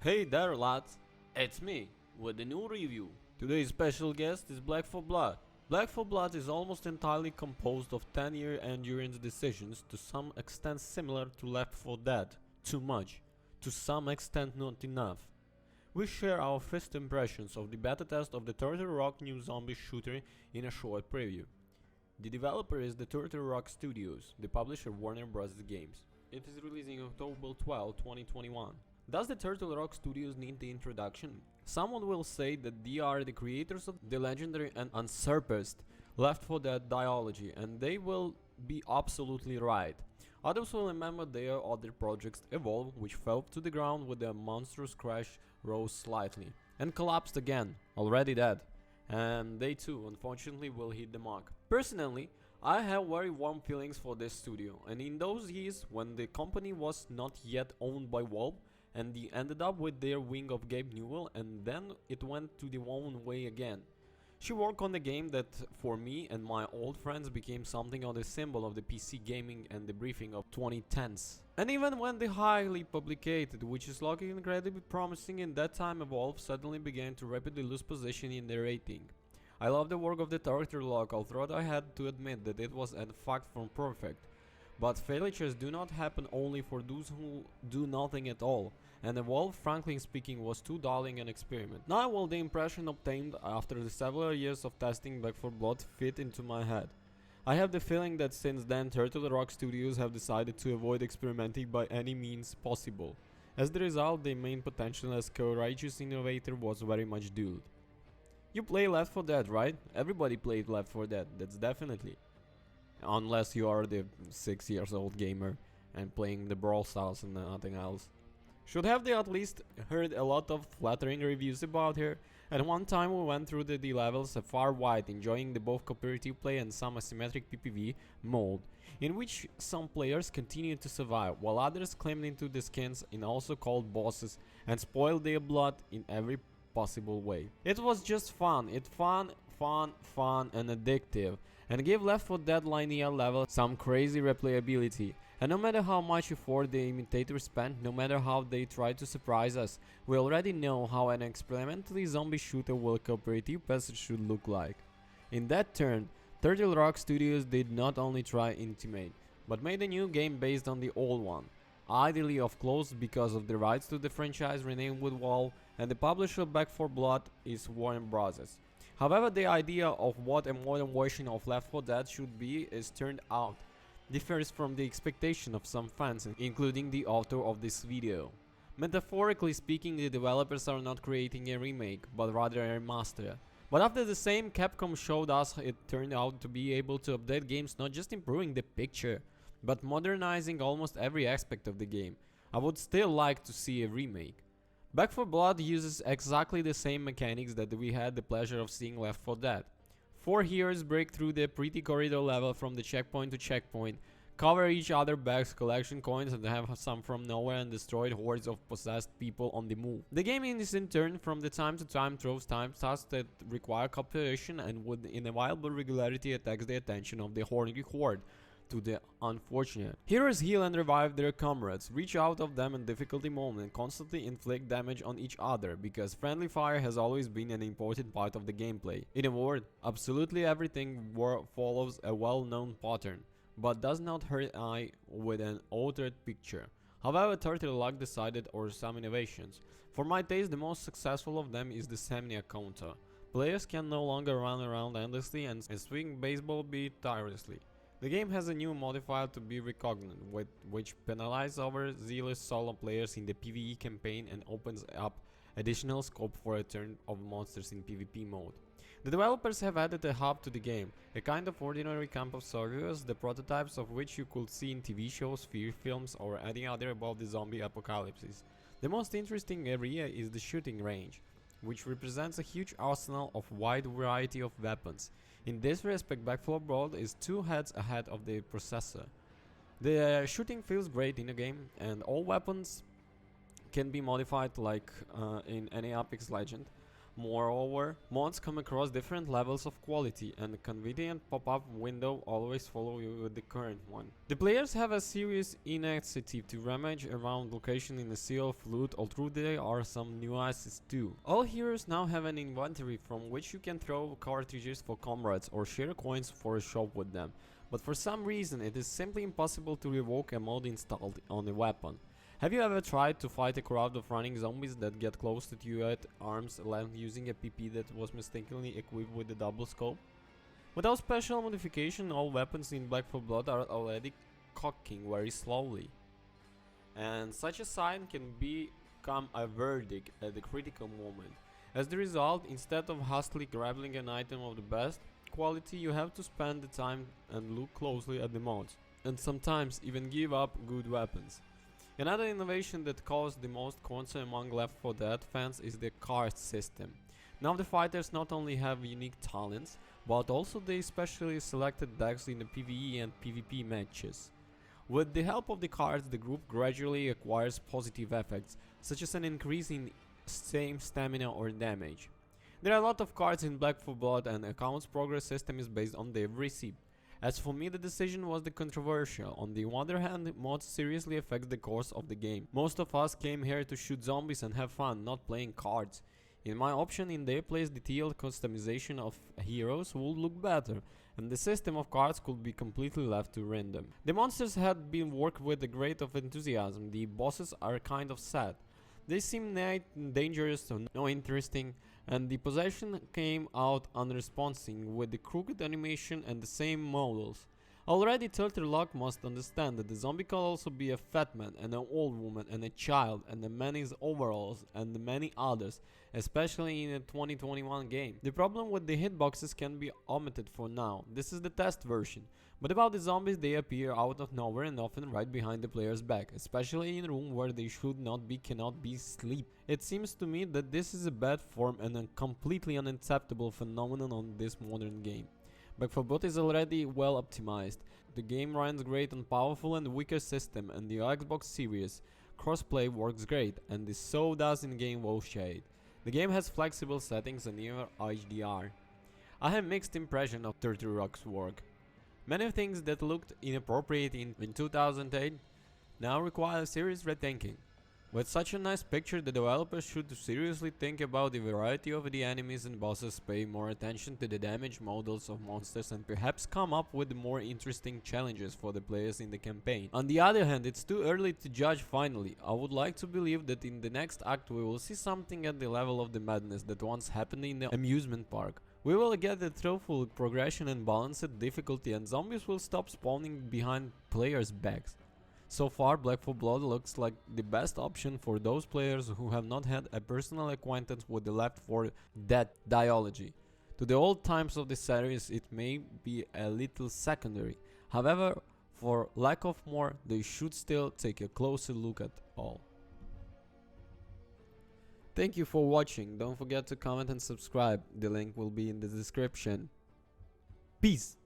Hey there lads, it's me with a new review. Today's special guest is Black 4 Blood. Black 4 Blood is almost entirely composed of 10-year endurance decisions, to some extent similar to Left 4 Dead. Too much, to some extent not enough. We share our first impressions of the beta test of the Turtle Rock new zombie shooter in a short preview. The developer is the Turtle Rock Studios, the publisher Warner Bros. Games. It is releasing October 12, 2021. Does the Turtle Rock Studios need the introduction? Someone will say that they are the creators of the legendary and unsurpassed Left 4 Dead dialogy, and they will be absolutely right. Others will remember their other projects Evolve, which fell to the ground with a monstrous crash, rose slightly, and collapsed again, already dead. And they too, unfortunately, will hit the mark. Personally, I have very warm feelings for this studio, and in those years when the company was not yet owned by Valve, and they ended up with their wing of Gabe Newell, and then it went to the own way again. She worked on the game that for me and my old friends became something of a symbol of the PC gaming and the briefing of 2010s. And even when the highly publicated, which is looking incredibly promising in that time, Evolve suddenly began to rapidly lose position in the rating. I love the work of the Turtle Rock, although I had to admit that it was in fact from perfect. But failures do not happen only for those who do nothing at all, and Evolve, frankly speaking, was too dulling an experiment. Now will the impression obtained after the several years of testing Back 4 Blood fit into my head? I have the feeling that since then Turtle Rock Studios have decided to avoid experimenting by any means possible. As the result, their main potential as courageous innovator was very much dulled. You play Left 4 Dead, right? Everybody played Left 4 Dead, that's definitely. Unless you are the 6 years old gamer and playing the Brawl Stars and nothing else. Should have they at least heard a lot of flattering reviews about her. At one time we went through the levels far wide, enjoying the both cooperative play and some asymmetric PPV mode, in which some players continued to survive, while others climbed into the skins and also called bosses and spoiled their blood in every possible way. It was just fun, fun and addictive, and gave Left 4 Dead linear level some crazy replayability. And no matter how much effort the imitators spent, no matter how they tried to surprise us, we already know how an experimentally zombie shooter with cooperative passage should look like. In that turn, Turtle Rock Studios did not only try Intimate, but made a new game based on the old one. Ideally of close because of the rights to the franchise renamed with Valve, and the publisher Back 4 Blood is Warner Bros. However, the idea of what a modern version of Left 4 Dead should be is turned out differs from the expectation of some fans, including the author of this video. Metaphorically speaking, the developers are not creating a remake, but rather a remaster. But after the same, Capcom showed us it turned out to be able to update games, not just improving the picture, but modernizing almost every aspect of the game. I would still like to see a remake. Back 4 Blood uses exactly the same mechanics that we had the pleasure of seeing Left 4 Dead. 4 heroes break through the pretty corridor level from the checkpoint to checkpoint, cover each other bags, collection coins, and have some from nowhere and destroyed hordes of possessed people on the move. The game is in turn from the time to time throws time tasks that require cooperation and with inevitable regularity attacks the attention of the horny horde to the unfortunate. Heroes heal and revive their comrades, reach out of them in difficulty moments, and constantly inflict damage on each other, because friendly fire has always been an important part of the gameplay. In a word, absolutely everything follows a well-known pattern, but does not hurt eye with an altered picture. However, Turtle Rock decided on some innovations. For my taste, the most successful of them is the stamina counter. Players can no longer run around endlessly and swing baseball beat tirelessly. The game has a new modifier to be recognized, which penalizes overzealous solo players in the PvE campaign and opens up additional scope for a turn of monsters in PvP mode. The developers have added a hub to the game, a kind of ordinary camp of soldiers, the prototypes of which you could see in TV shows, fear films, or any other about the zombie apocalypses. The most interesting area is the shooting range, which represents a huge arsenal of wide variety of weapons. In this respect, Back 4 Blood is 2 heads ahead of the processor. The shooting feels great in the game, and all weapons can be modified like in any Apex Legend, Moreover, mods come across different levels of quality, and the convenient pop-up window always follow you with the current one. The players have a serious initiative to rummage around location in the sea of loot, although there are some nuances too. All heroes now have an inventory from which you can throw cartridges for comrades or share coins for a shop with them, but for some reason it is simply impossible to revoke a mod installed on a weapon. Have you ever tried to fight a crowd of running zombies that get close to you at arm's length using a PP that was mistakenly equipped with a double scope? Without special modification, all weapons in Black 4 Blood are already cocking very slowly, and such a sign can become a verdict at the critical moment. As the result, instead of hastily grabbing an item of the best quality, you have to spend the time and look closely at the mods, and sometimes even give up good weapons. Another innovation that caused the most concern among Left 4 Dead fans is the card system. Now the fighters not only have unique talents, but also they specially selected decks in the PvE and PvP matches. With the help of the cards, the group gradually acquires positive effects, such as an increase in same stamina or damage. There are a lot of cards in Black 4 Blood, and account's progress system is based on the receipt. As for me, the decision was the controversial. On the other hand, mods seriously affect the course of the game. Most of us came here to shoot zombies and have fun, not playing cards. In my option, in their place, detailed customization of heroes would look better, and the system of cards could be completely left to random. The monsters had been worked with a great of enthusiasm. The bosses are kind of sad. They seem neither dangerous nor interesting, and the possession came out unresponsive with the crooked animation and the same models. Already Turtlelock must understand that the zombie can also be a fat man and an old woman and a child and a man in overalls and many others, especially in a 2021 game. The problem with the hitboxes can be omitted for now. This is the test version. But about the zombies, they appear out of nowhere and often right behind the player's back, especially in a room where they should not be, cannot be sleep. It seems to me that this is a bad form and a completely unacceptable phenomenon on this modern game. Back 4 Blood is already well optimized. The game runs great on powerful and weaker system, and the Xbox Series crossplay works great, and so does in-game wall shade. The game has flexible settings and even HDR. I have mixed impression of Turtlerock's work. Many things that looked inappropriate in 2008 now require serious rethinking. With such a nice picture, the developers should seriously think about the variety of the enemies and bosses, pay more attention to the damage models of monsters, and perhaps come up with more interesting challenges for the players in the campaign. On the other hand, it's too early to judge finally. I would like to believe that in the next act we will see something at the level of the madness that once happened in the amusement park. We will get a truthful progression and balanced difficulty, and zombies will stop spawning behind players' backs. So far, Black 4 Blood looks like the best option for those players who have not had a personal acquaintance with the Left 4 Dead ideology. To the old times of the series, it may be a little secondary. However, for lack of more, they should still take a closer look at all. Thank you for watching. Don't forget to comment and subscribe. The link will be in the description. Peace!